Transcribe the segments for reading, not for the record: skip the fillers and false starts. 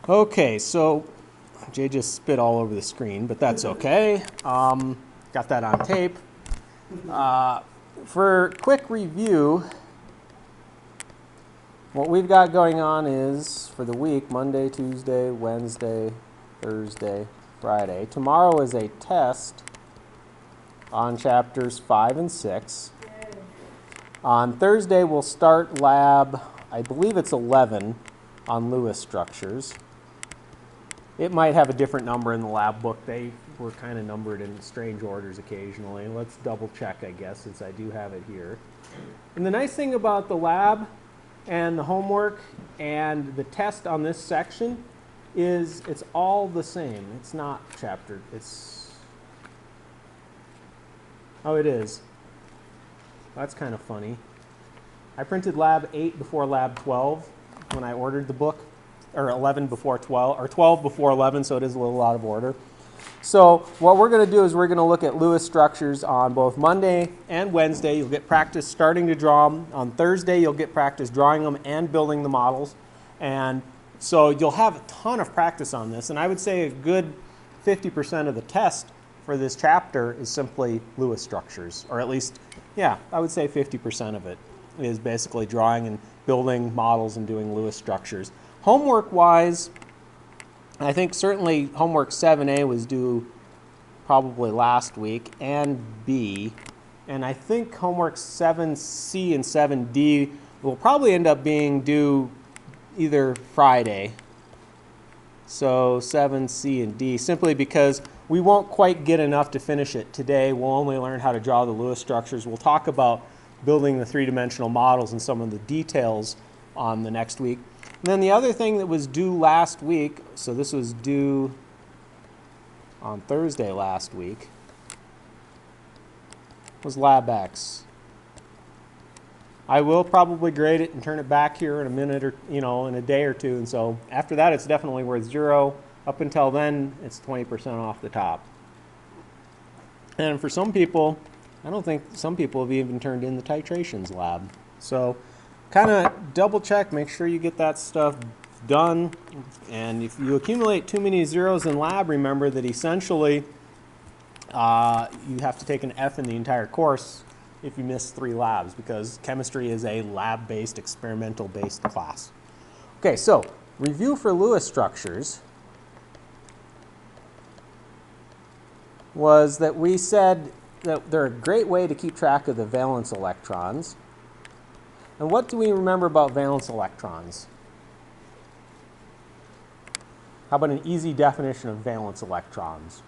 Okay, so Jay just spit all over the screen, but that's okay. Got that on tape. For quick review, what we've got going on is for the week, Monday, Tuesday, Wednesday, Thursday, Friday. Tomorrow is a test on chapters 5 and 6. On Thursday, we'll start lab, I believe it's 11, on Lewis structures. It might have a different number in the lab book. They were kind of numbered in strange orders occasionally. Let's double check, I guess, since I do have it here. And the nice thing about the lab and the homework and the test on this section is it's all the same. It's not chaptered. Oh, it is. That's kind of funny. I printed lab 8 before lab 12 when I ordered the book, or 11 before 12, or 12 before 11, so it is a little out of order. So what we're going to do is we're going to look at Lewis structures on both Monday and Wednesday. You'll get practice starting to draw them. On Thursday, you'll get practice drawing them and building the models. And so you'll have a ton of practice on this. And I would say a good 50% of the test for this chapter is simply Lewis structures, or at least, yeah, I would say 50% of it is basically drawing and building models and doing Lewis structures. Homework-wise, I think certainly homework 7A was due probably last week, and B. And I think homework 7C and 7D will probably end up being due either Friday. So 7C and D, simply because we won't quite get enough to finish it today. We'll only learn how to draw the Lewis structures. We'll talk about building the three-dimensional models and some of the details on the next week. And then the other thing that was due last week, so this was due on Thursday last week, was Lab X. I will probably grade it and turn it back here in a minute or, in a day or two. And so after that, it's definitely worth 0. Up until then, it's 20% off the top. And for some people, I don't think some people have even turned in the titrations lab. So kind of double check, make sure you get that stuff done. And if you accumulate too many zeros in lab, remember that essentially you have to take an F in the entire course if you miss 3 labs, because chemistry is a lab-based, experimental-based class. Okay, so review for Lewis structures was that we said that they're a great way to keep track of the valence electrons. And what do we remember about valence electrons? How about an easy definition of valence electrons?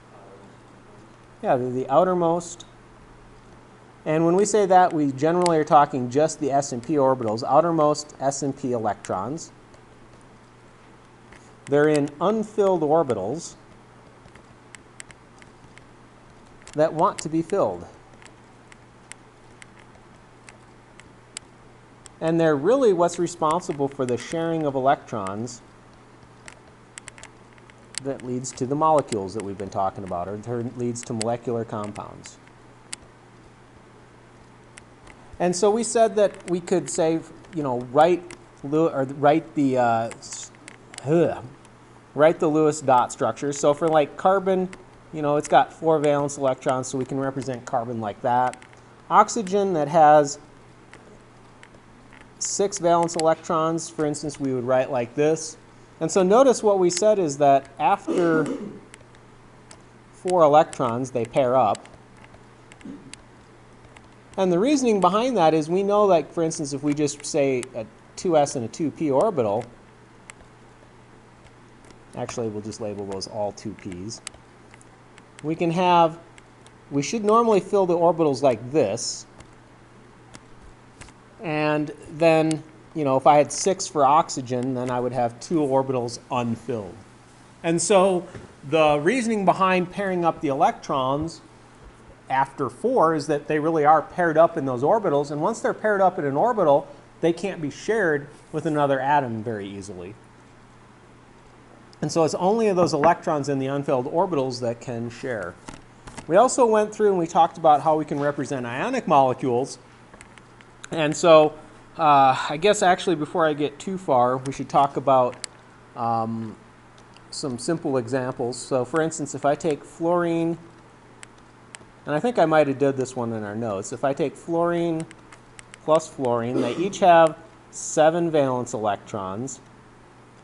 Yeah, they're the outermost. And when we say that, we generally are talking just the s and p orbitals, outermost s and p electrons. They're in unfilled orbitals that want to be filled. And they're really what's responsible for the sharing of electrons that leads to the molecules that we've been talking about, or leads to molecular compounds. And so we said that we could say, write the Lewis dot structure. So for like carbon, it's got 4 valence electrons, so we can represent carbon like that. Oxygen that has 6 valence electrons, for instance, we would write like this. And so notice what we said is that after 4 electrons, they pair up. And the reasoning behind that is we know, like, for instance, if we just say a 2s and a 2p orbital, actually we'll just label those all 2p's. We should normally fill the orbitals like this. And then, if I had 6 for oxygen, then I would have 2 orbitals unfilled. And so the reasoning behind pairing up the electrons after 4 is that they really are paired up in those orbitals. And once they're paired up in an orbital, they can't be shared with another atom very easily. And so it's only those electrons in the unfilled orbitals that can share. We also went through and we talked about how we can represent ionic molecules. And so I guess actually before I get too far, we should talk about some simple examples. So for instance, if I take fluorine, and I think I might have did this one in our notes. If I take fluorine plus fluorine, they each have 7 valence electrons.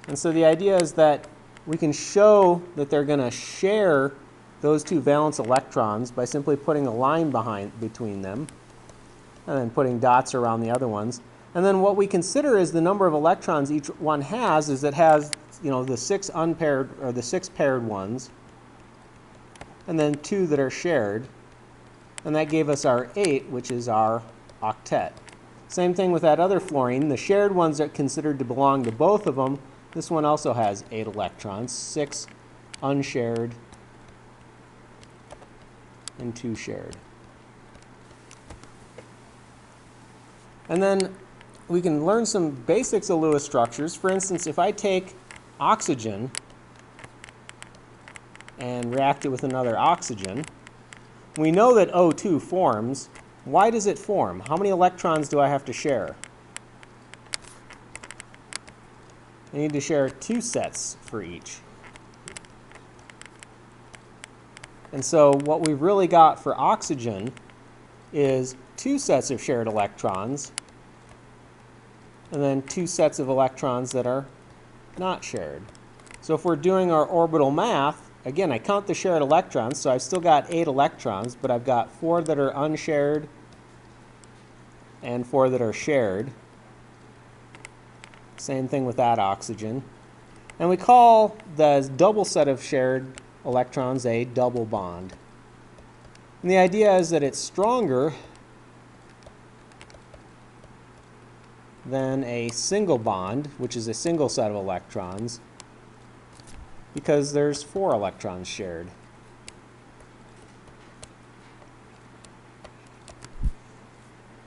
And so the idea is that we can show that they're going to share those 2 valence electrons by simply putting a line between them and then putting dots around the other ones. And then what we consider is the number of electrons each one has is it has, you know, the 6 unpaired or the 6 paired ones and then 2 that are shared. And that gave us our 8, which is our octet. Same thing with that other fluorine. The shared ones are considered to belong to both of them. This one also has 8 electrons, 6 unshared and 2 shared. And then we can learn some basics of Lewis structures. For instance, if I take oxygen and react it with another oxygen, we know that O2 forms. Why does it form? How many electrons do I have to share? I need to share 2 sets for each. And so what we've really got for oxygen is 2 sets of shared electrons and then 2 sets of electrons that are not shared. So if we're doing our orbital math, again, I count the shared electrons, so I've still got 8 electrons, but I've got 4 that are unshared and 4 that are shared. Same thing with that oxygen. And we call the double set of shared electrons a double bond. And the idea is that it's stronger than a single bond, which is a single set of electrons, because there's 4 electrons shared.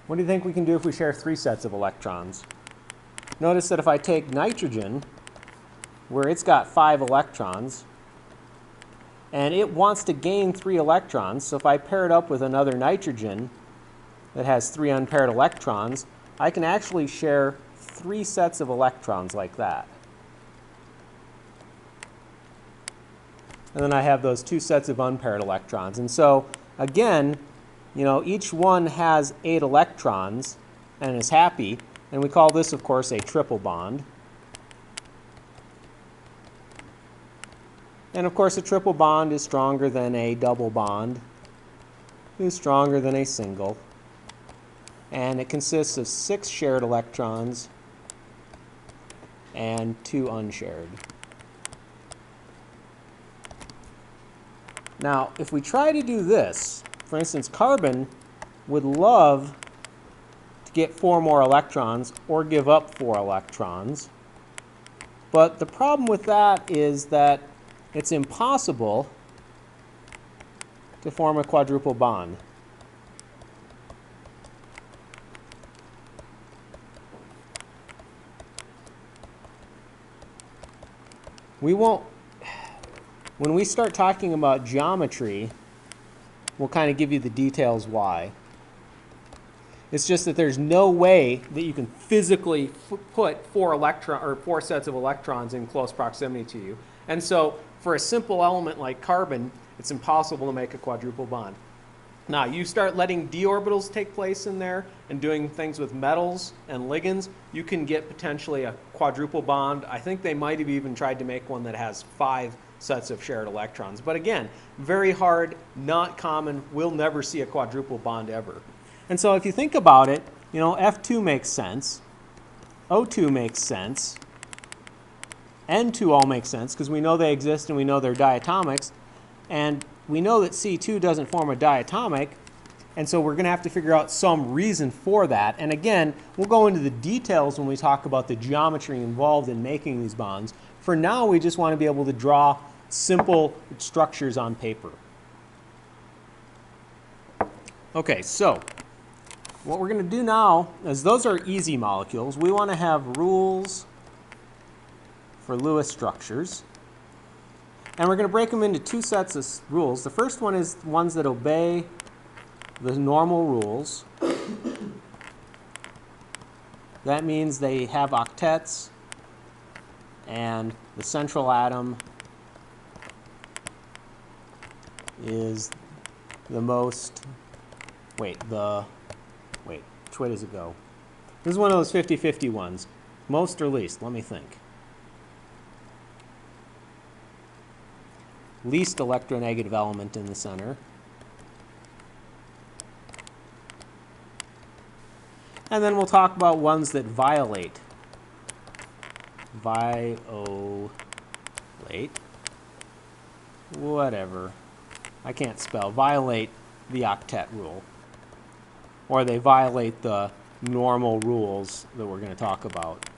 What do you think we can do if we share 3 sets of electrons? Notice that if I take nitrogen, where it's got 5 electrons, and it wants to gain 3 electrons, so if I pair it up with another nitrogen that has 3 unpaired electrons, I can actually share 3 sets of electrons like that. And then I have those 2 sets of unpaired electrons. And so, again, you know, each one has 8 electrons and is happy. And we call this, of course, a triple bond. And of course, a triple bond is stronger than a double bond, is stronger than a single. And it consists of 6 shared electrons and 2 unshared. Now, if we try to do this, for instance, carbon would love to get 4 more electrons or give up 4 electrons. But the problem with that is that it's impossible to form a quadruple bond. We won't, when we start talking about geometry, we'll kind of give you the details why. It's just that there's no way that you can physically put 4 sets of electrons in close proximity to you. And so for a simple element like carbon, it's impossible to make a quadruple bond. Now, you start letting d orbitals take place in there and doing things with metals and ligands, you can get potentially a quadruple bond. I think they might have even tried to make one that has 5 sets of shared electrons. But again, very hard, not common. We'll never see a quadruple bond ever. And so if you think about it, you know, F2 makes sense, O2 makes sense, N2 all makes sense because we know they exist and we know they're diatomics, and we know that C2 doesn't form a diatomic, and so we're going to have to figure out some reason for that. And again, we'll go into the details when we talk about the geometry involved in making these bonds. For now, we just want to be able to draw simple structures on paper. Okay, so what we're going to do now is those are easy molecules. We want to have rules for Lewis structures. And we're going to break them into 2 sets of rules. The first one is ones that obey the normal rules. That means they have octets, and the central atom is the most, which way does it go? This is one of those 50-50 ones. Most or least? Let me think. Least electronegative element in the center. And then we'll talk about ones that violate. Whatever. I can't spell. Violate the octet rule. Or they violate the normal rules that we're going to talk about.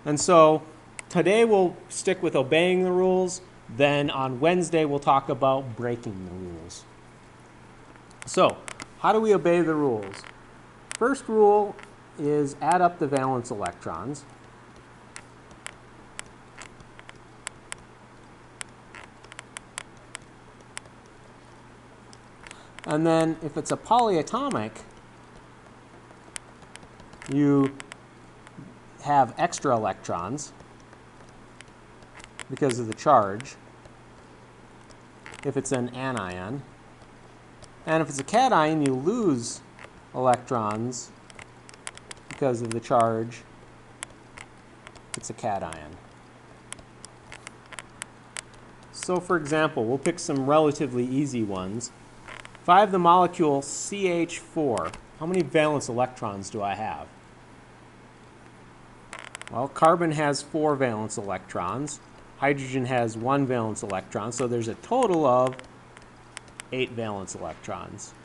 And so today we'll stick with obeying the rules. Then on Wednesday we'll talk about breaking the rules. So how do we obey the rules? First rule is add up the valence electrons. And then if it's a polyatomic, you have extra electrons because of the charge if it's an anion. And if it's a cation, you lose electrons because of the charge if it's a cation. So for example, we'll pick some relatively easy ones. If I have the molecule CH4, how many valence electrons do I have? Well, carbon has 4 valence electrons. Hydrogen has 1 valence electron, so there's a total of 8 valence electrons.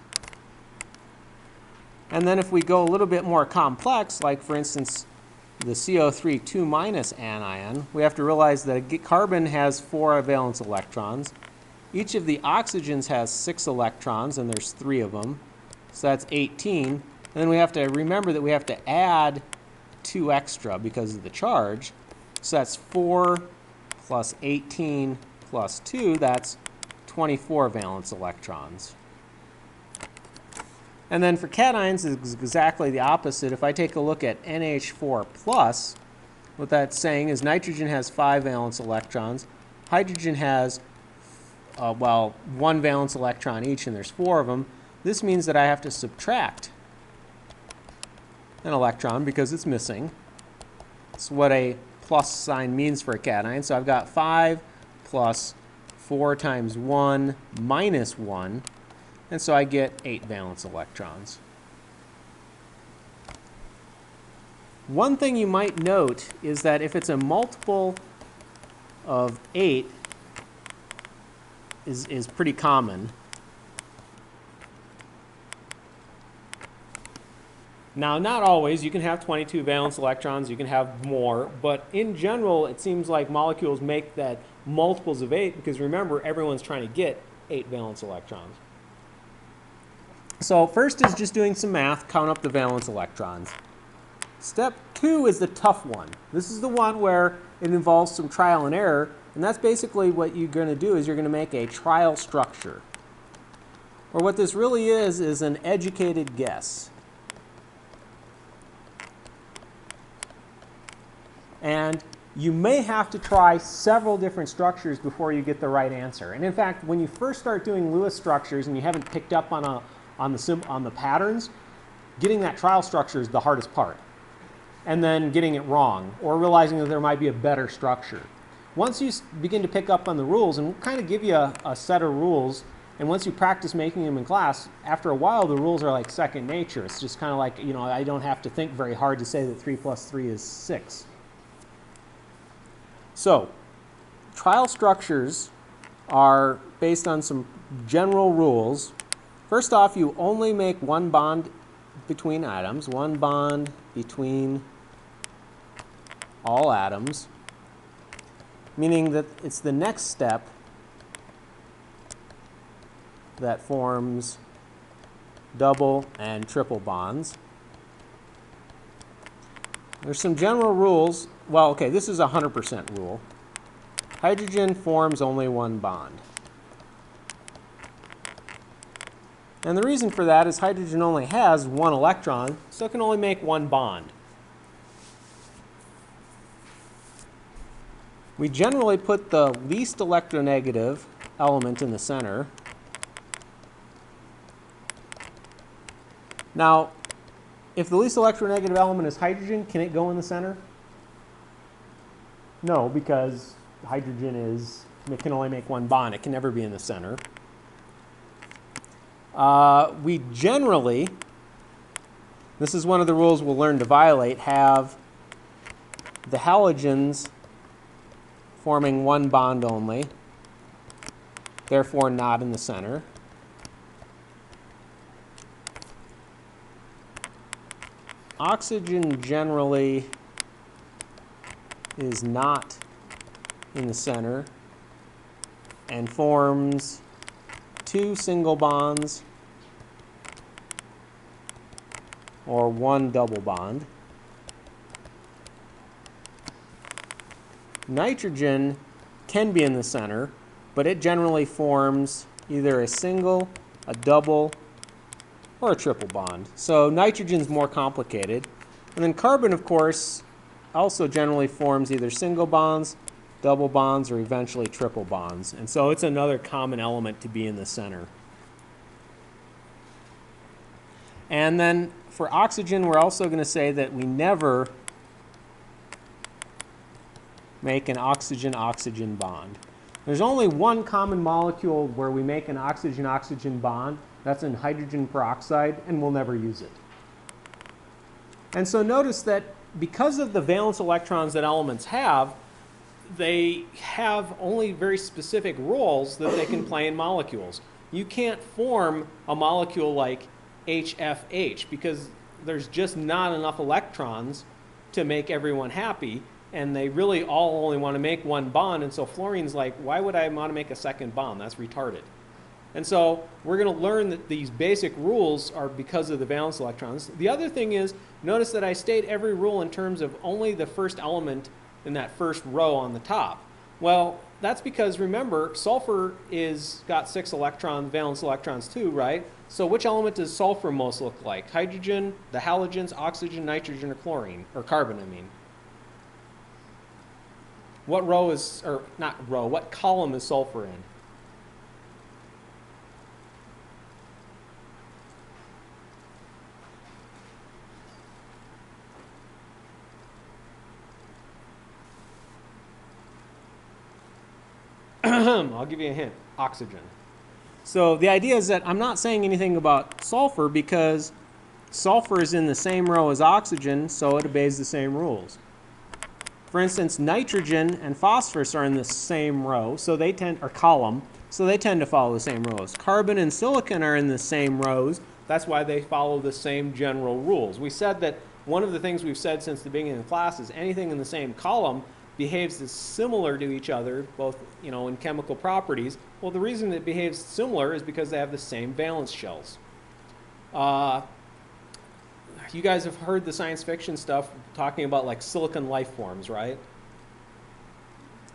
And then if we go a little bit more complex, like for instance the CO3 2- anion, we have to realize that carbon has 4 valence electrons. Each of the oxygens has 6 electrons, and there's 3 of them. So that's 18. And then we have to remember that we have to add 2 extra because of the charge. So that's 4 plus 18 plus 2. That's 24 valence electrons. And then for cations, it's exactly the opposite. If I take a look at NH4+, what that's saying is nitrogen has 5 valence electrons. Hydrogen has 1 valence electron each, and there's 4 of them. This means that I have to subtract an electron because it's missing. It's what a plus sign means for a cation. So I've got 5 plus 4 times 1 minus 1, and so I get 8 valence electrons. One thing you might note is that if it's a multiple of 8, is pretty common. Now, not always. You can have 22 valence electrons, you can have more, but in general, it seems like molecules make that multiples of 8 because remember, everyone's trying to get 8 valence electrons. So first is just doing some math, count up the valence electrons. Step 2 is the tough one. This is the one where it involves some trial and error. And that's basically what you're going to do is you're going to make a trial structure. Or what this really is an educated guess. And you may have to try several different structures before you get the right answer. And in fact, when you first start doing Lewis structures and you haven't picked up on the patterns, getting that trial structure is the hardest part. And then getting it wrong, or realizing that there might be a better structure. Once you begin to pick up on the rules, and we'll kind of give you a set of rules, and once you practice making them in class, after a while the rules are like second nature. It's just kind of like, you know, I don't have to think very hard to say that 3 plus 3 is 6. So, trial structures are based on some general rules. First off, you only make 1 bond between atoms, 1 bond between all atoms, meaning that it's the next step that forms double and triple bonds. There's some general rules. Well, okay, this is a 100% rule. Hydrogen forms only 1 bond. And the reason for that is hydrogen only has 1 electron, so it can only make 1 bond. We generally put the least electronegative element in the center. Now, if the least electronegative element is hydrogen, can it go in the center? No, because hydrogen it can only make one bond. It can never be in the center. We generally, this is one of the rules we'll learn to violate, have the halogens forming one bond only, therefore not in the center. Oxygen generally is not in the center and forms two single bonds or one double bond. Nitrogen can be in the center, but it generally forms either a single, a double, or a triple bond. So nitrogen's more complicated. And then carbon, of course, also generally forms either single bonds, double bonds, or eventually triple bonds. And so it's another common element to be in the center. And then for oxygen, we're also going to say that we never make an oxygen-oxygen bond. There's only one common molecule where we make an oxygen-oxygen bond. That's in hydrogen peroxide, and we'll never use it. And so notice that because of the valence electrons that elements have, they have only very specific roles that they can play in molecules. You can't form a molecule like HFH because there's just not enough electrons to make everyone happy, and they really all only want to make one bond, and so fluorine's like, why would I want to make a second bond? That's retarded. And so we're going to learn that these basic rules are because of the valence electrons. The other thing is, notice that I state every rule in terms of only the first element in that first row on the top. Well, that's because, remember, sulfur got 6 electrons, valence electrons too, right? So which element does sulfur most look like? Hydrogen, the halogens, oxygen, nitrogen, or chlorine? Or carbon, I mean. What row is, or not row, what column is sulfur in? I'll give you a hint. Oxygen. So the idea is that I'm not saying anything about sulfur because sulfur is in the same row as oxygen, so it obeys the same rules. For instance, nitrogen and phosphorus are in the same row, so they or column, so they tend to follow the same rules. Carbon and silicon are in the same rows. That's why they follow the same general rules. We said that one of the things we've said since the beginning of the class is anything in the same column behaves as similar to each other, both in chemical properties. Well, the reason it behaves similar is because they have the same valence shells. You guys have heard the science fiction stuff talking about like silicon life forms, right?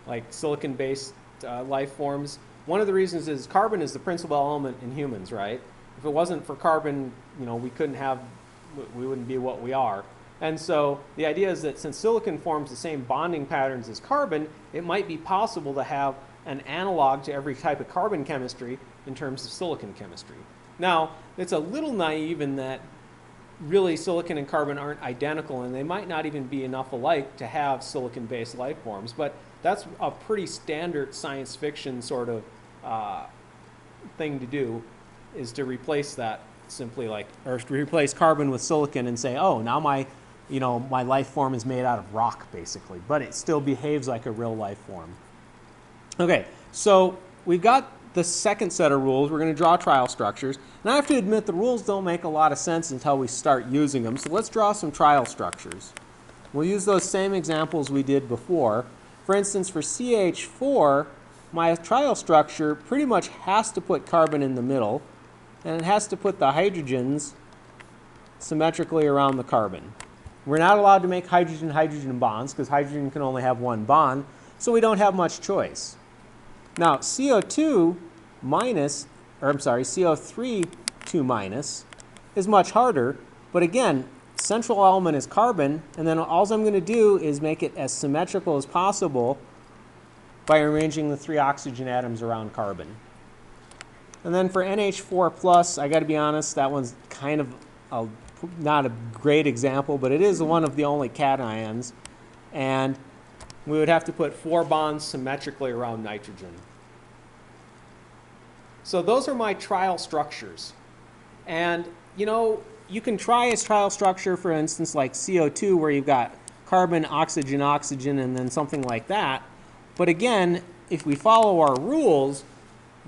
Like silicon-based life forms. One of the reasons is carbon is the principal element in humans, right? If it wasn't for carbon, we wouldn't be what we are. And so the idea is that since silicon forms the same bonding patterns as carbon, it might be possible to have an analog to every type of carbon chemistry in terms of silicon chemistry. Now, it's a little naive in that really silicon and carbon aren't identical, and they might not even be enough alike to have silicon-based life forms, but that's a pretty standard science fiction sort of thing to do, is to replace that simply or to replace carbon with silicon and say, oh, now my life form is made out of rock, basically, but it still behaves like a real life form. Okay, so we've got the second set of rules. We're going to draw trial structures. And I have to admit the rules don't make a lot of sense until we start using them, so let's draw some trial structures. We'll use those same examples we did before. For instance, for CH4, my trial structure pretty much has to put carbon in the middle, and it has to put the hydrogens symmetrically around the carbon. We're not allowed to make hydrogen-hydrogen bonds because hydrogen can only have one bond, so we don't have much choice. Now, CO3 2 minus is much harder, but again, central element is carbon, and then all I'm going to do is make it as symmetrical as possible by arranging the 3 oxygen atoms around carbon. And then for NH4+, I got to be honest, that one's kind of not a great example, but it is one of the only cations. And we would have to put 4 bonds symmetrically around nitrogen. So those are my trial structures. And, you know, you can try a trial structure, for instance, like CO2, where you've got carbon, oxygen, oxygen, and then something like that. But again, if we follow our rules,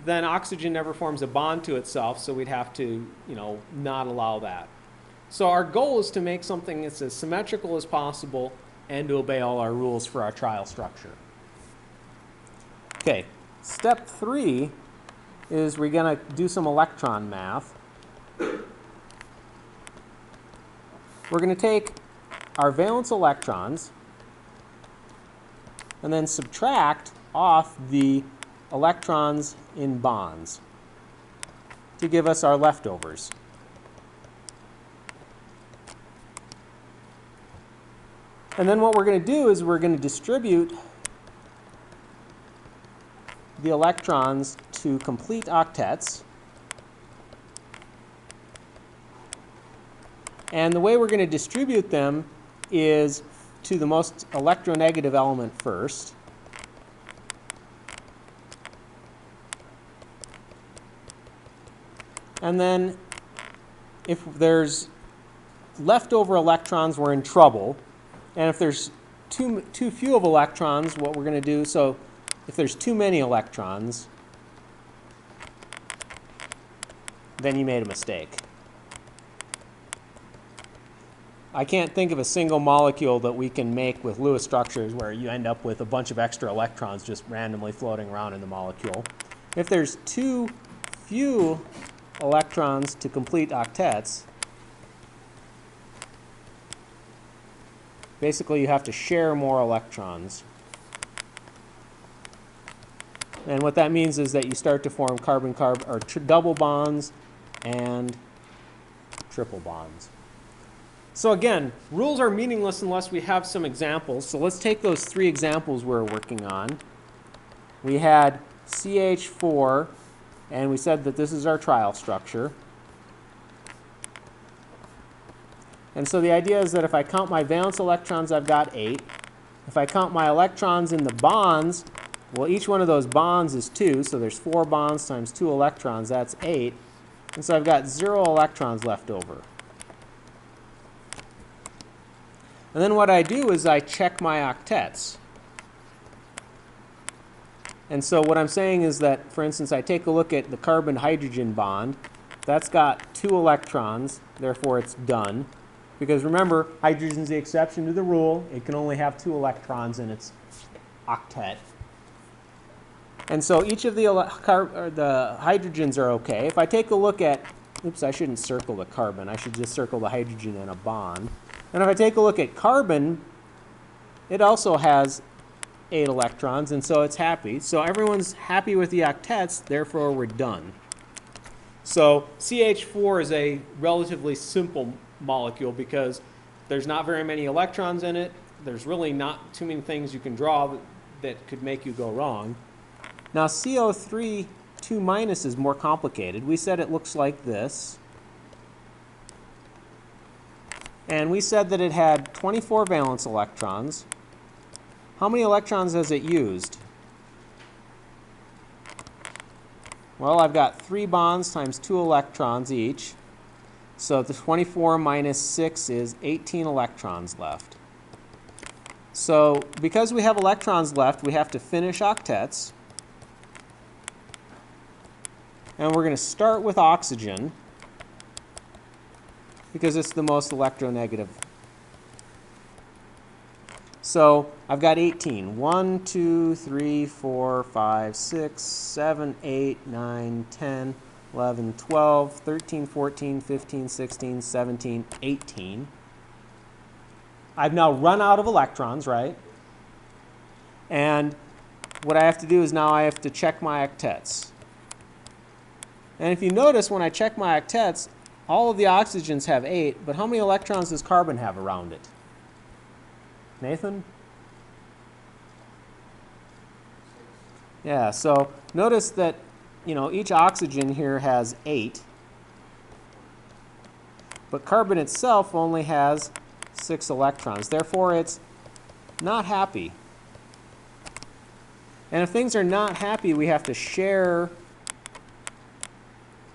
then oxygen never forms a bond to itself, so we'd have to, you know, not allow that. So our goal is to make something that's as symmetrical as possible and to obey all our rules for our trial structure. Okay, step 3 is we're going to do some electron math. We're going to take our valence electrons and then subtract off the electrons in bonds to give us our leftovers. And then what we're going to do is we're going to distribute the electrons to complete octets. And the way we're going to distribute them is to the most electronegative element first. And then if there's leftover electrons, we're in trouble. And if there's too few of electrons, what we're going to do, so if there's too many electrons, then you made a mistake. I can't think of a single molecule that we can make with Lewis structures where you end up with a bunch of extra electrons just randomly floating around in the molecule. If there's too few electrons to complete octets, basically you have to share more electrons. And what that means is that you start to form carbon-carbon or double bonds and triple bonds. So again, rules are meaningless unless we have some examples. So let's take those 3 examples we're working on. We had CH4, and we said that this is our trial structure. And so the idea is that if I count my valence electrons, I've got 8. If I count my electrons in the bonds, well, each one of those bonds is 2, so there's 4 bonds times 2 electrons, that's 8. And so I've got 0 electrons left over. And then what I do is I check my octets. And so what I'm saying is that, for instance, I take a look at the carbon-hydrogen bond. That's got 2 electrons, therefore it's done. Because remember, hydrogen's the exception to the rule. It can only have 2 electrons in its octet. And so each of the hydrogens are okay. If I take a look at, oops, I shouldn't circle the carbon. I should just circle the hydrogen in a bond. And if I take a look at carbon, it also has 8 electrons, and so it's happy. So everyone's happy with the octets, therefore we're done. So CH4 is a relatively simple molecule because there's not very many electrons in it. There's really not too many things you can draw that could make you go wrong. Now CO3 2- is more complicated. We said it looks like this. And we said that it had 24 valence electrons. How many electrons has it used? Well, I've got 3 bonds times 2 electrons each. So the 24 minus 6 is 18 electrons left. So because we have electrons left, we have to finish octets. And we're going to start with oxygen because it's the most electronegative. So I've got 18. 1, 2, 3, 4, 5, 6, 7, 8, 9, 10, 11, 12, 13, 14, 15, 16, 17, 18. I've now run out of electrons, right? And what I have to do is now I have to check my octets. And if you notice, when I check my octets, all of the oxygens have 8, but how many electrons does carbon have around it? Nathan? Yeah, so notice that, you know, each oxygen here has 8. but carbon itself only has 6 electrons. Therefore, it's not happy. And if things are not happy, we have to share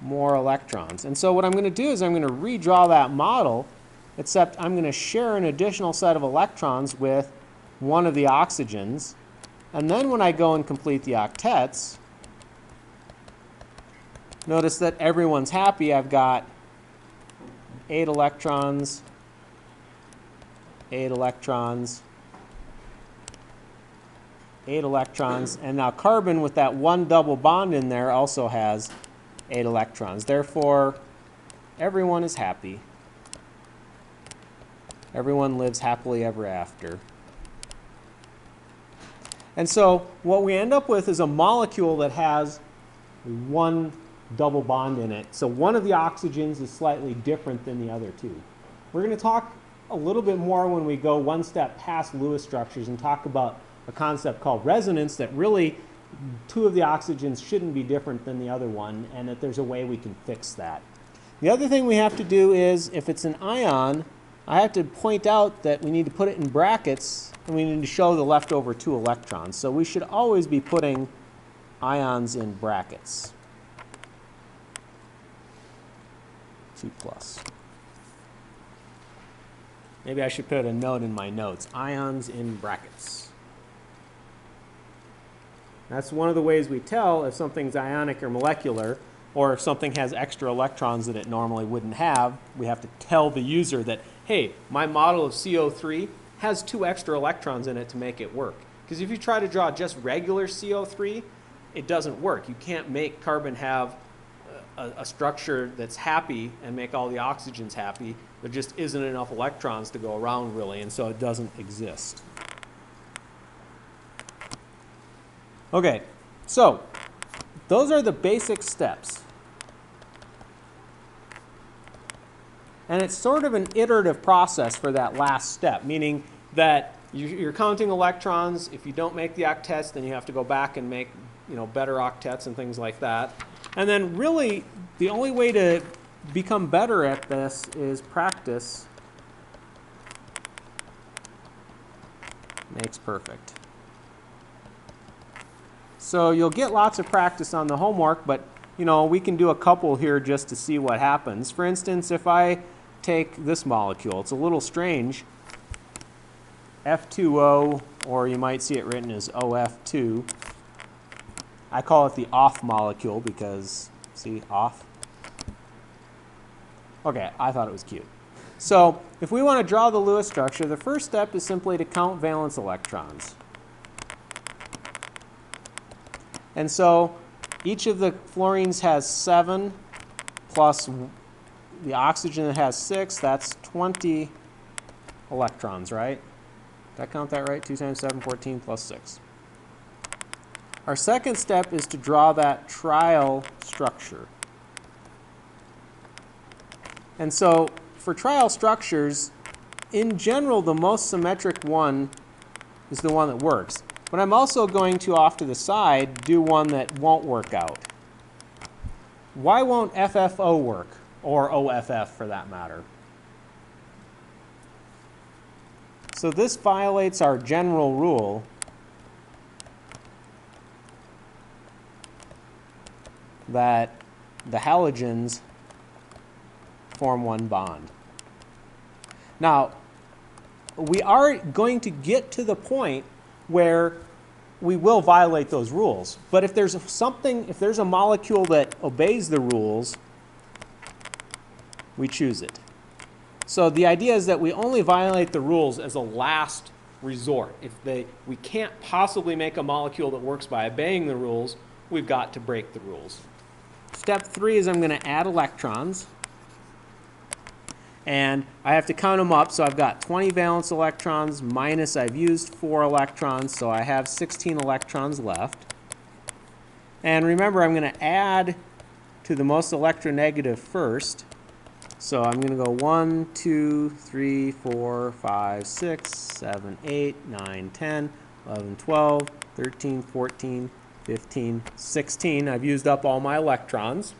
more electrons. And so what I'm going to do is I'm going to redraw that model, except I'm going to share an additional set of electrons with one of the oxygens. And then when I go and complete the octets, notice that everyone's happy. I've got 8 electrons, 8 electrons, 8 electrons, and now carbon with that one double bond in there also has 8 electrons. Therefore, everyone is happy. Everyone lives happily ever after. And so what we end up with is a molecule that has one double bond in it. So one of the oxygens is slightly different than the other two. We're going to talk a little bit more when we go one step past Lewis structures and talk about a concept called resonance, that really two of the oxygens shouldn't be different than the other one, and that there's a way we can fix that. The other thing we have to do is, if it's an ion, I have to point out that we need to put it in brackets, and we need to show the leftover 2 electrons. So we should always be putting ions in brackets. 2 plus. Maybe I should put a note in my notes. Ions in brackets. That's one of the ways we tell if something's ionic or molecular, or if something has extra electrons that it normally wouldn't have. We have to tell the user that, hey, my model of CO3 has 2 extra electrons in it to make it work. Because if you try to draw just regular CO3, it doesn't work. You can't make carbon have a structure that's happy and make all the oxygens happy. There just isn't enough electrons to go around, really, and so it doesn't exist. Okay, so those are the basic steps. And it's sort of an iterative process for that last step, meaning that you're counting electrons. If you don't make the octets, then you have to go back and make, better octets and things like that. And then really, the only way to become better at this is practice makes perfect. So you'll get lots of practice on the homework, but we can do a couple here just to see what happens. For instance, if I take this molecule, it's a little strange, F2O, or you might see it written as OF2. I call it the off molecule because, see, off. Okay, I thought it was cute. So if we want to draw the Lewis structure, the first step is simply to count valence electrons. And so each of the fluorines has 7, plus the oxygen that has 6. That's 20 electrons, right? Did I count that right? 2 times 7, 14, plus 6. Our second step is to draw that trial structure. And so for trial structures, in general, the most symmetric one is the one that works. But I'm also going to, off to the side, do one that won't work out. Why won't FFO work, or OFF for that matter? So this violates our general rule that the halogens form one bond. Now, we are going to get to the point where we will violate those rules. But if there's a molecule that obeys the rules, we choose it. So the idea is that we only violate the rules as a last resort. If we can't possibly make a molecule that works by obeying the rules, we've got to break the rules. Step 3 is I'm going to add electrons. And I have to count them up, so I've got 20 valence electrons minus I've used 4 electrons, so I have 16 electrons left. And remember, I'm going to add to the most electronegative first. So I'm going to go 1, 2, 3, 4, 5, 6, 7, 8, 9, 10, 11, 12, 13, 14, 15, 16. I've used up all my electrons.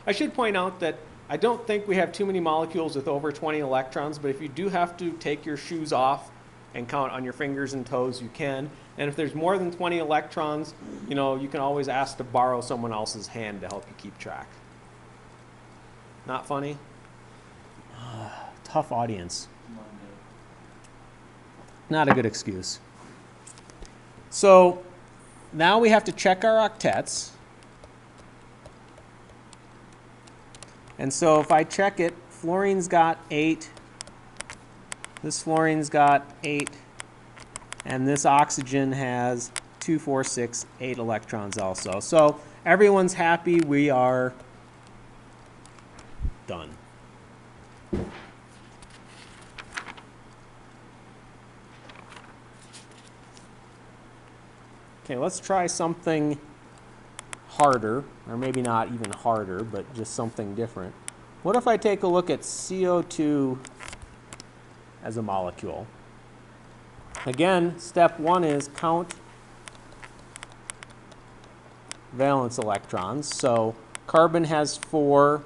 I should point out that I don't think we have too many molecules with over 20 electrons, but if you do have to take your shoes off and count on your fingers and toes, you can. And if there's more than 20 electrons, you know, you can always ask to borrow someone else's hand to help you keep track. Not funny? Tough audience. Not a good excuse. So now we have to check our octets. And so if I check it, fluorine's got 8, this fluorine's got 8, and this oxygen has 2, 4, 6, 8 electrons also. So everyone's happy. We are done. Okay, let's try something harder, or maybe not even harder, but just something different. What if I take a look at CO2 as a molecule? Again, step 1 is count valence electrons. So carbon has 4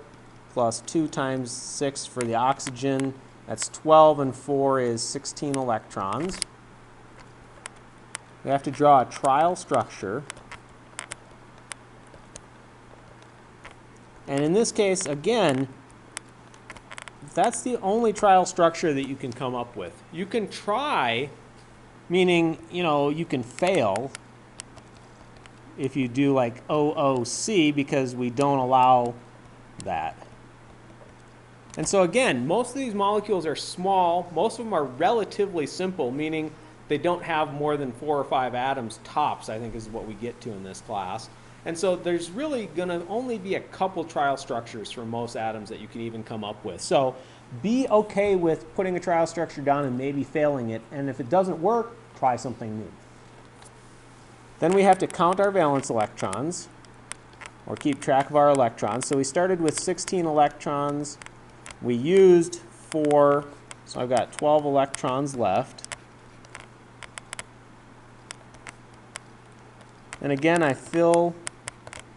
plus 2 times 6 for the oxygen. That's 12, and 4 is 16 electrons. We have to draw a trial structure. And in this case, again, that's the only trial structure that you can come up with. You can try, meaning, you know, you can fail if you do like OOC, because we don't allow that. And so again, most of these molecules are small. Most of them are relatively simple, meaning they don't have more than 4 or 5 atoms tops, I think is what we get to in this class. And so there's really going to only be a couple trial structures for most atoms that you can even come up with. So be okay with putting a trial structure down and maybe failing it. And if it doesn't work, try something new. Then we have to count our valence electrons, or keep track of our electrons. So we started with 16 electrons. We used 4, so I've got 12 electrons left. And again, I fill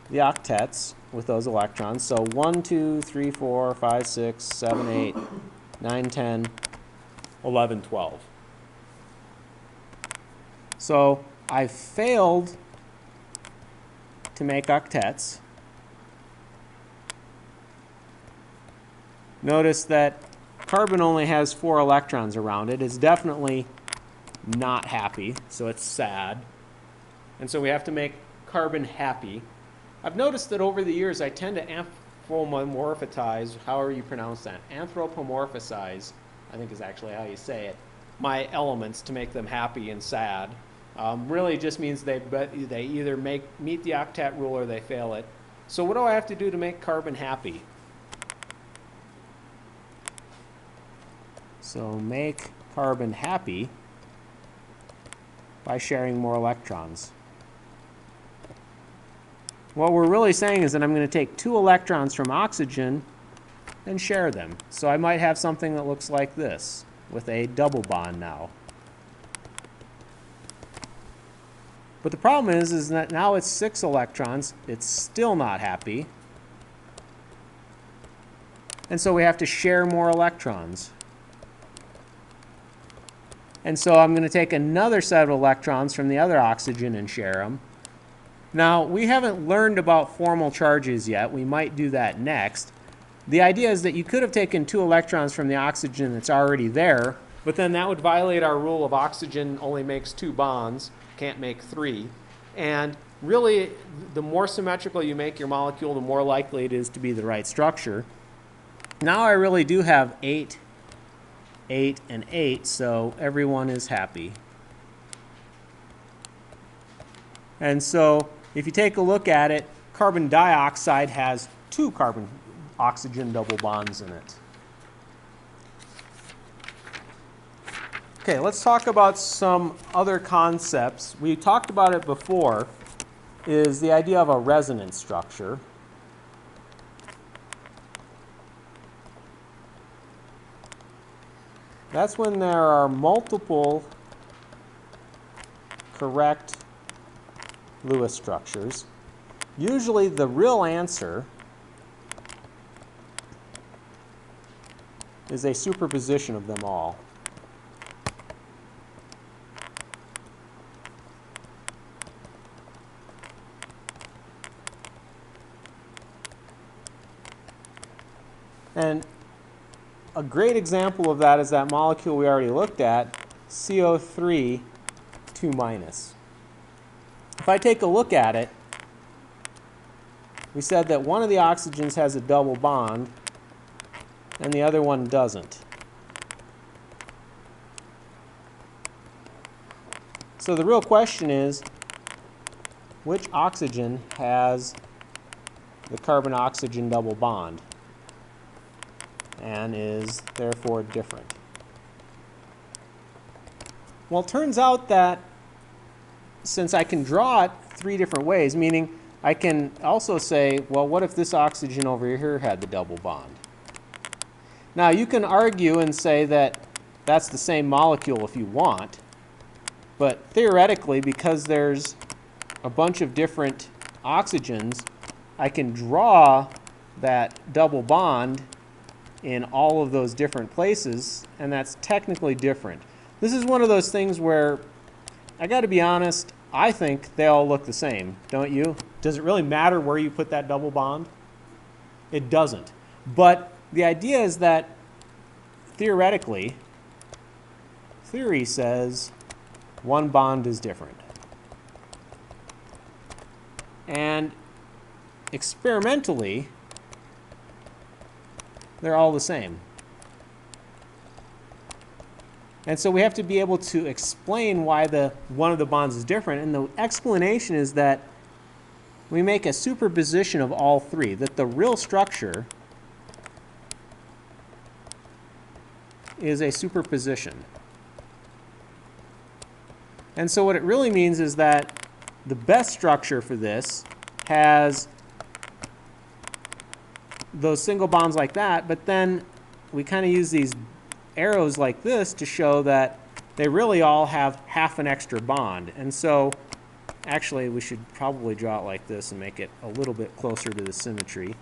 the octets with those electrons. So 1, 2, 3, 4, 5, 6, 7, 8, 9, 10, 11, 12. So I failed to make octets. Notice that carbon only has 4 electrons around it. It's definitely not happy, so it's sad. And so we have to make carbon happy. I've noticed that over the years I tend to anthropomorphize, however you pronounce that, anthropomorphize, I think is actually how you say it, my elements to make them happy and sad. Really just means they either meet the octet rule or they fail it. So what do I have to do to make carbon happy? So make carbon happy by sharing more electrons. What we're really saying is that I'm going to take 2 electrons from oxygen and share them. So I might have something that looks like this with a double bond now. But the problem is that now it's 6 electrons. It's still not happy. And so we have to share more electrons. And so I'm going to take another set of electrons from the other oxygen and share them. Now, we haven't learned about formal charges yet. We might do that next. The idea is that you could have taken 2 electrons from the oxygen that's already there, but then that would violate our rule of oxygen only makes 2 bonds, can't make 3. And really, the more symmetrical you make your molecule, the more likely it is to be the right structure. Now I really do have 8, 8, and 8, so everyone is happy. And so if you take a look at it, carbon dioxide has 2 carbon-oxygen double bonds in it. Okay, let's talk about some other concepts. We talked about it before, is the idea of a resonance structure. That's when there are multiple correct Lewis structures. Usually the real answer is a superposition of them all. And a great example of that is that molecule we already looked at, CO3 2-. If I take a look at it, we said that one of the oxygens has a double bond and the other one doesn't. So the real question is, which oxygen has the carbon-oxygen double bond and is therefore different? Well, it turns out that since I can draw it 3 different ways, meaning I can also say, well, what if this oxygen over here had the double bond? Now, you can argue and say that that's the same molecule if you want, but theoretically, because there's a bunch of different oxygens, I can draw that double bond in all of those different places, and that's technically different. This is one of those things where, I got to be honest, I think they all look the same, don't you? Does it really matter where you put that double bond? It doesn't. But the idea is that theoretically, theory says one bond is different. And experimentally, they're all the same. And so we have to be able to explain why one of the bonds is different. And the explanation is that we make a superposition of all 3, that the real structure is a superposition. And so what it really means is that the best structure for this has those single bonds like that, but then we kind of use these arrows like this to show that they really all have half an extra bond. And so actually we should probably draw it like this and make it a little bit closer to the symmetry.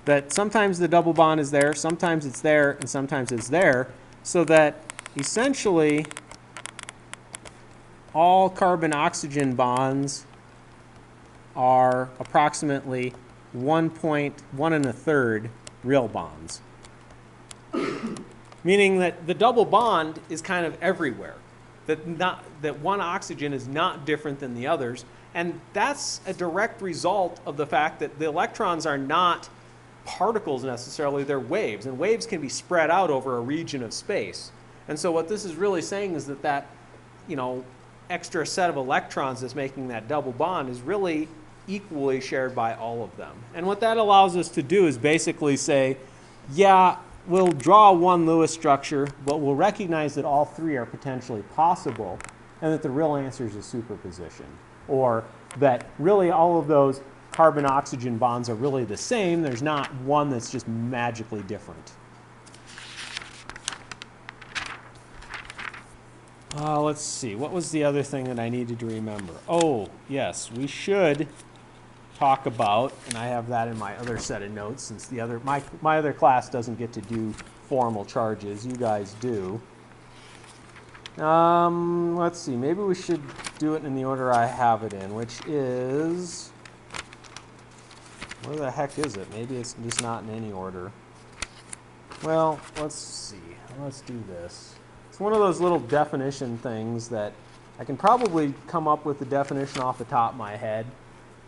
That sometimes the double bond is there, sometimes it's there, and sometimes it's there, so that essentially all carbon-oxygen bonds are approximately 1.1 1/3 real bonds. Meaning that the double bond is kind of everywhere. That one oxygen is not different than the others. And that's a direct result of the fact that the electrons are not particles necessarily, they're waves. And waves can be spread out over a region of space. And so what this is really saying is that extra set of electrons that's making that double bond is really equally shared by all of them. And what that allows us to do is basically say, yeah, we'll draw one Lewis structure, but we'll recognize that all 3 are potentially possible, and that the real answer is a superposition. Or that really all of those carbon-oxygen bonds are really the same. There's not one that's just magically different. Let's see. What was the other thing that I needed to remember? Oh, yes, we should talk about, and I have that in my other set of notes since my other class doesn't get to do formal charges. You guys do. Let's see. Maybe we should do it in the order I have it in, which is, where the heck is it? Maybe it's just not in any order. Well, let's see. Let's do this. It's one of those little definition things that I can probably come up with the definition off the top of my head,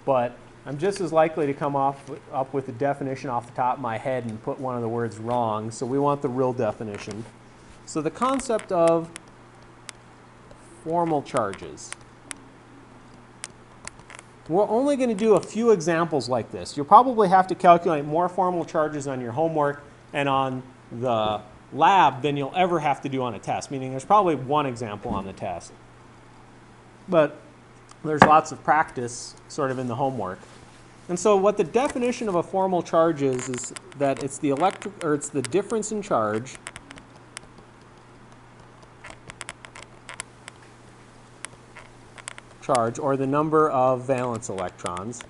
but I'm just as likely to come up with the definition off the top of my head and put one of the words wrong, so we want the real definition. So the concept of formal charges. We're only going to do a few examples like this. You'll probably have to calculate more formal charges on your homework and on the lab than you'll ever have to do on a test, meaning there's probably one example on the test. But there's lots of practice sort of in the homework. And so what the definition of a formal charge is that it's the difference in charge or the number of valence electrons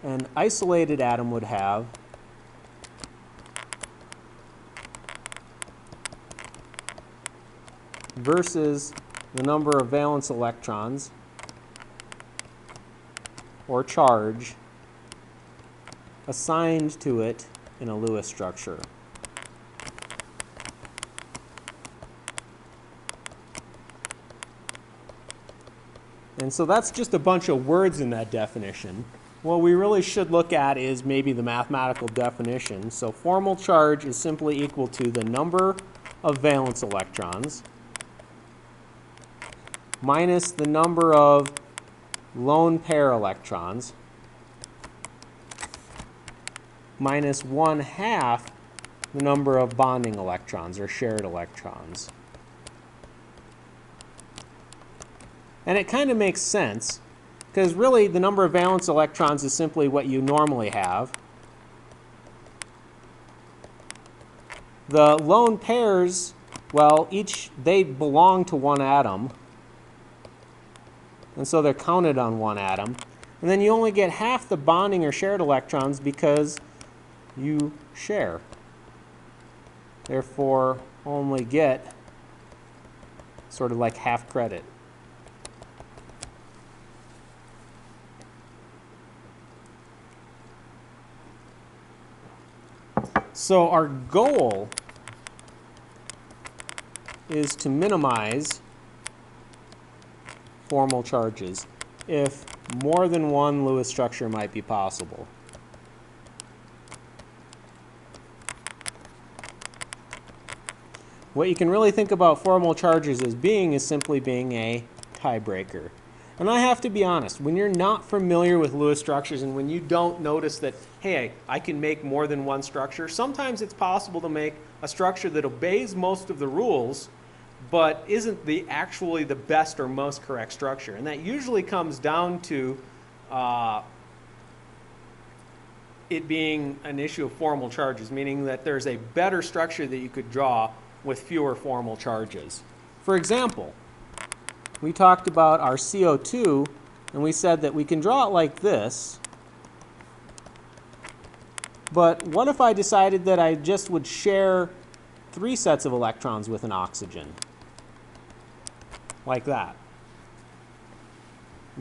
an isolated atom would have versus the number of valence electrons or charge assigned to it in a Lewis structure. And so that's just a bunch of words in that definition. What we really should look at is maybe the mathematical definition. So formal charge is simply equal to the number of valence electrons minus the number of lone pair electrons minus 1/2 the number of bonding electrons or shared electrons. And it kind of makes sense because really the number of valence electrons is simply what you normally have. The lone pairs, well, they belong to one atom. And so they're counted on one atom. And then you only get half the bonding or shared electrons because you share. Therefore, only get sort of like half credit. So our goal is to minimize formal charges if more than one Lewis structure might be possible. What you can really think about formal charges as being is simply being a tiebreaker. And I have to be honest, when you're not familiar with Lewis structures and when you don't notice that, hey, I can make more than one structure, sometimes it's possible to make a structure that obeys most of the rules but isn't actually the best or most correct structure. And that usually comes down to it being an issue of formal charges, meaning that there's a better structure that you could draw with fewer formal charges. For example, we talked about our CO2, and we said that we can draw it like this. But what if I decided that I just would share 3 sets of electrons with an oxygen? Like that.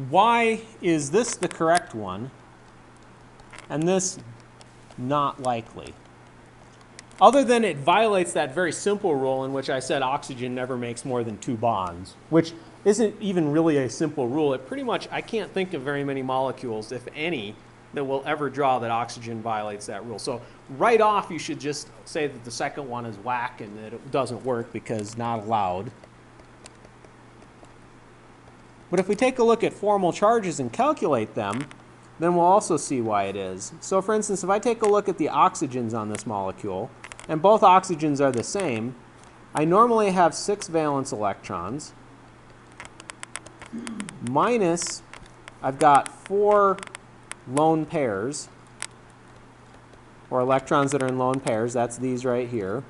Why is this the correct one and this not likely? Other than it violates that very simple rule in which I said oxygen never makes more than 2 bonds, which isn't even really a simple rule. It pretty much, I can't think of very many molecules, if any, that will ever draw that oxygen violates that rule. So right off, you should just say that the second one is whack and that it doesn't work because not allowed. But if we take a look at formal charges and calculate them, then we'll also see why it is. So for instance, if I take a look at the oxygens on this molecule, and both oxygens are the same, I normally have 6 valence electrons, minus, I've got 4 lone pairs, or electrons that are in lone pairs, that's these right here.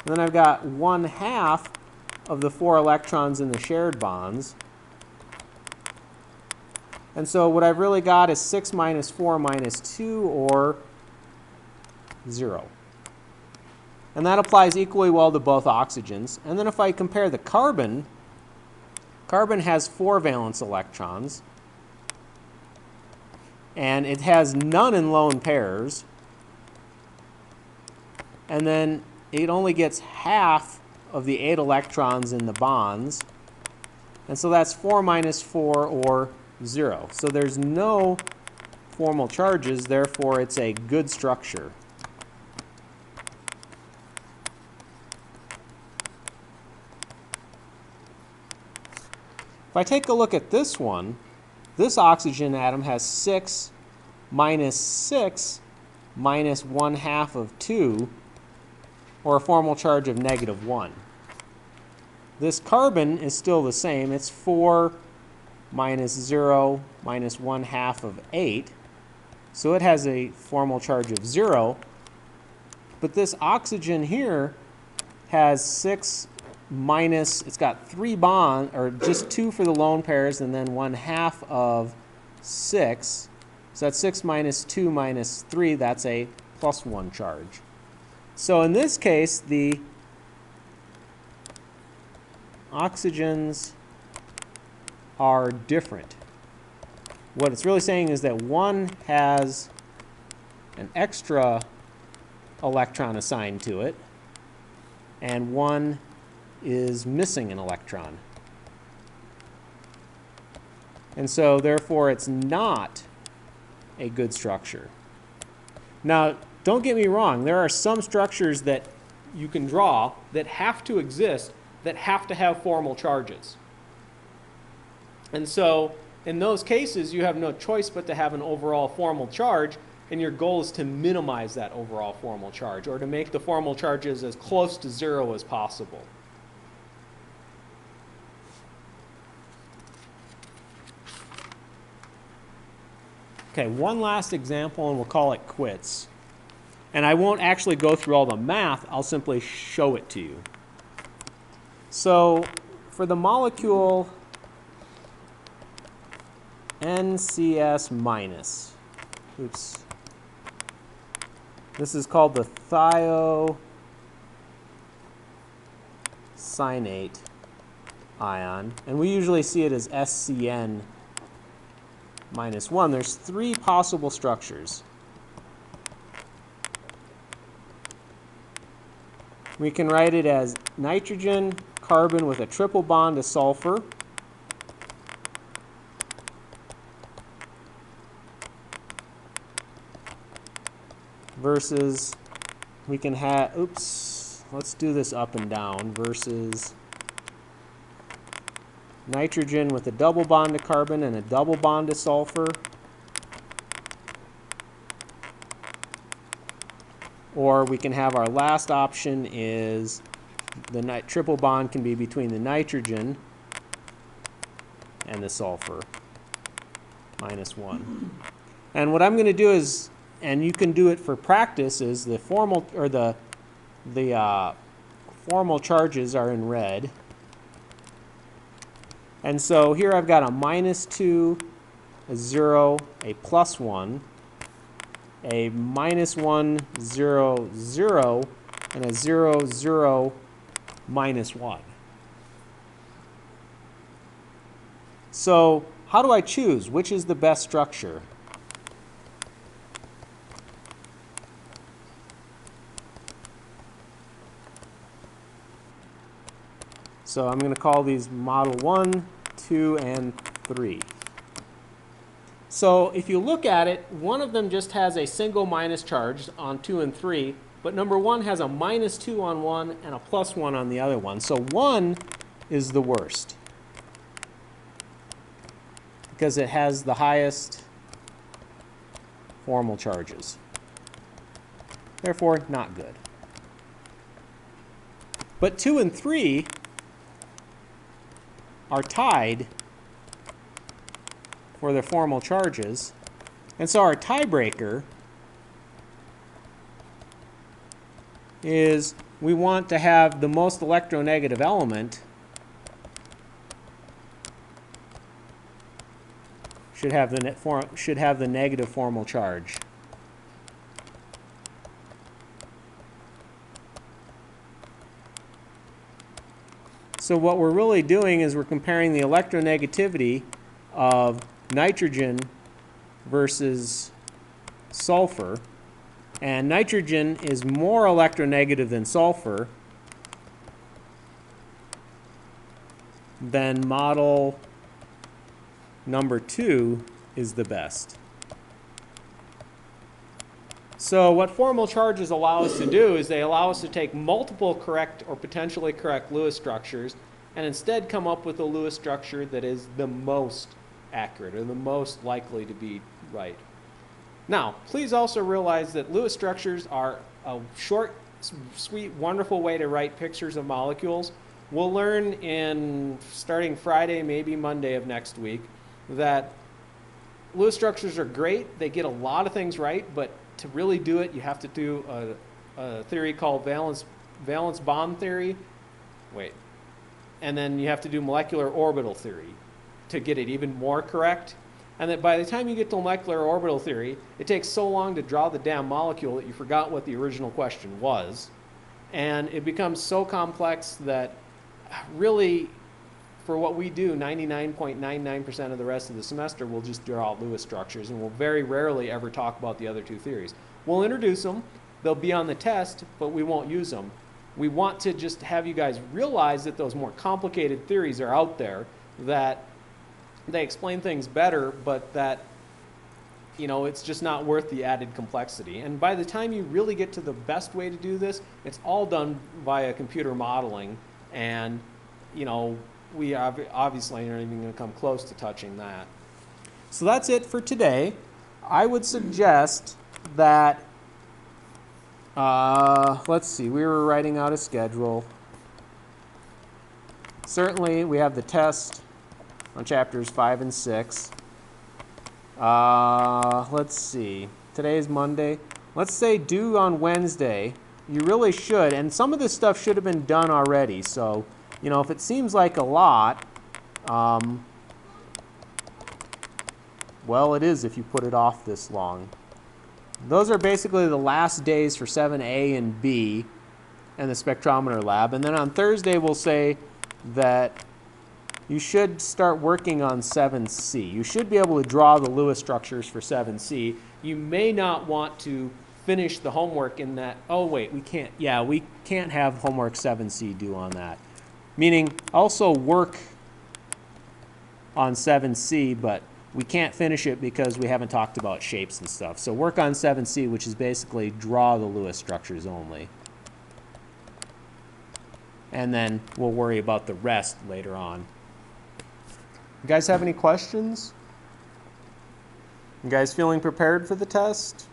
And then I've got 1/2 of the 4 electrons in the shared bonds. And so what I've really got is 6 minus 4 minus 2, or 0. And that applies equally well to both oxygens. And then if I compare the carbon, carbon has 4 valence electrons. And it has none in lone pairs. And then it only gets half of the 8 electrons in the bonds. And so that's 4 minus 4, or 0. So there's no formal charges, therefore it's a good structure. If I take a look at this one, this oxygen atom has 6 minus 6 minus 1/2 of 2, or a formal charge of -1. This carbon is still the same. It's 4 minus 0 minus 1/2 of 8. So it has a formal charge of 0. But this oxygen here has 6 minus, it's got 3 bonds, or just 2 for the lone pairs, and then 1/2 of 6. So that's 6 minus 2 minus 3, that's a +1 charge. So in this case, the oxygens are different. What it's really saying is that one has an extra electron assigned to it, and one is missing an electron. And so, therefore, it's not a good structure. Now, don't get me wrong. There are some structures that you can draw that have to exist, that have to have formal charges. And so, in those cases, you have no choice but to have an overall formal charge, and your goal is to minimize that overall formal charge, or to make the formal charges as close to 0 as possible. Okay, one last example, and we'll call it quits. And I won't actually go through all the math, I'll simply show it to you. So, for the molecule NCS minus, oops, this is called the thiocyanate ion, and we usually see it as SCN minus 1. There's 3 possible structures. We can write it as nitrogen, carbon with a triple bond to sulfur, versus we can have, oops, let's do this up and down, versus nitrogen with a double bond to carbon and a double bond to sulfur, or we can have our last option is the triple bond can be between the nitrogen and the sulfur, minus 1. And what I'm going to do is, and you can do it for practice, is the formal, or the formal charges are in red. And so here I've got a -2, a 0, a +1, a -1, 0, 0, and a 0, 0, -1. So how do I choose which is the best structure? So I'm going to call these model 1, 2, and 3. So if you look at it, one of them just has a single minus charge on 2 and 3, but number 1 has a -2 on one and a +1 on the other one. So 1 is the worst because it has the highest formal charges. Therefore, not good. But 2 and 3 are tied for their formal charges, and so our tiebreaker is we want to have the most electronegative element should have the negative formal charge. So what we're really doing is we're comparing the electronegativity of nitrogen versus sulfur. And nitrogen is more electronegative than sulfur. Then model number 2 is the best. So what formal charges allow us to do is they allow us to take multiple correct or potentially correct Lewis structures and instead come up with a Lewis structure that is the most accurate or the most likely to be right. Now, please also realize that Lewis structures are a short, sweet, wonderful way to write pictures of molecules. We'll learn starting Friday, maybe Monday of next week, that Lewis structures are great. They get a lot of things right, but to really do it, you have to do a theory called valence bond theory. And then you have to do molecular orbital theory to get it even more correct. and that by the time you get to molecular orbital theory, it takes so long to draw the damn molecule that you forgot what the original question was. And it becomes so complex that really, for what we do, 99.99% of the rest of the semester, we'll just draw Lewis structures, and we'll very rarely ever talk about the other two theories. We'll introduce them, they'll be on the test, but we won't use them. We want to just have you guys realize that those more complicated theories are out there, that they explain things better, but that, you know, it's just not worth the added complexity. And by the time you really get to the best way to do this, it's all done via computer modeling, and, you know, we obviously aren't even going to come close to touching that. So that's it for today. I would suggest that, let's see, we were writing out a schedule. Certainly we have the test on chapters 5 and 6. Let's see, today is Monday. Let's say due on Wednesday. You really should, and some of this stuff should have been done already, so, you know, if it seems like a lot, well, it is if you put it off this long. Those are basically the last days for 7A and B and the spectrometer lab. And then on Thursday, we'll say that you should start working on 7C. You should be able to draw the Lewis structures for 7C. You may not want to finish the homework in that, oh wait, we can't, yeah, we can't have homework 7C due on that. Meaning also work on 7C, but we can't finish it because we haven't talked about shapes and stuff. So work on 7C, which is basically draw the Lewis structures only. And then we'll worry about the rest later on. You guys have any questions? You guys feeling prepared for the test?